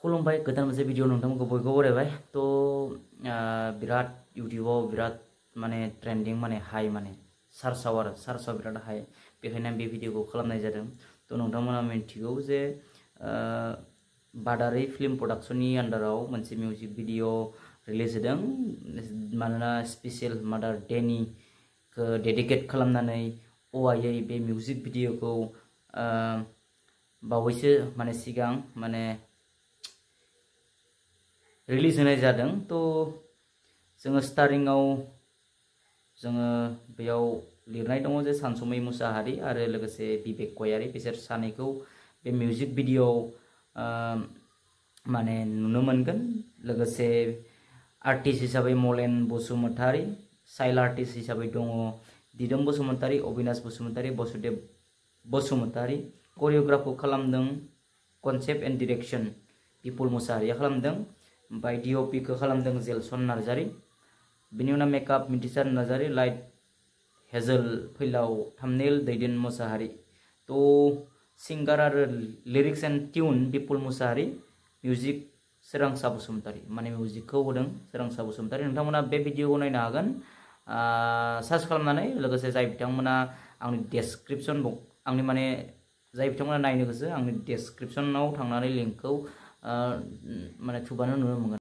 खुलुमबाय गोदान मोनसे भिडिअ नोंथांमोनखौ बयखौबो बरायबाय तो बिराद यूट्यूबाव बिराद माने ट्रेंडिंग माने हाई माने सार्चआव बिराद हाई बेखायनो बे भिडिअखौ खालामनाय जादों तो नोंथांमोना मिथिगौ जे बादारि फिल्म प्रोडक्शननि आन्डाराव मोनसे मिउजिक भिडिअ रिलिज होदों मानोना स्पेशल मादार डेनि डेडिकेट खालामनानै ओआइयै बे मिउजिक भिडिअखौ बावैसो माने सिगां माने रिलीज होनाय जादों तो जोङो स्टारिंआव जोङो बेयाव लिरनाय दङ जे सानसुमै मुसाहारि आरो लोगोसे बिबेक गयारि बिसोर सानैखौ बे मिउजिक भिडिअ माने नुनो मोनगोन लोगोसे आर्टिस्ट हिसाबै मलेन बसुमतारी साइल आर्टिस्ट हिसाबै दङ दिदोम बसुमतारी अबिनाश बसुमतारी बसुदेव बसुमतारी कोरियोग्राफखौ खालामदों concept and direction Bipul Mushahary खालामदों ओमफ्राय डिओपि खौ खालामदों जेलसन नार्जारी बिनि उनाव मेकआप मिथिसार नार्जारी लाइट हेजल फैलाव थामनेल दैदेन मुसाहारि तो सिंगार आरो lyrics and tune Bipul Mushahary music सोरांसा बसुमतारी माने मिउजिकखौ होदों सोरांसा बसुमतारी नोंथांमोना बे भिडिअखौ नायनो हागोन सार्च खालामनानै लोगोसे जाय बिथांमोना आंनि डेस्क्रिप्शन आंनि माने जाय बिथांमोना नायनो गोसो आंनि डेस्क्रिप्शनाव थांनानै लिंकखौ माने थुबानो नुनो मोनगोन।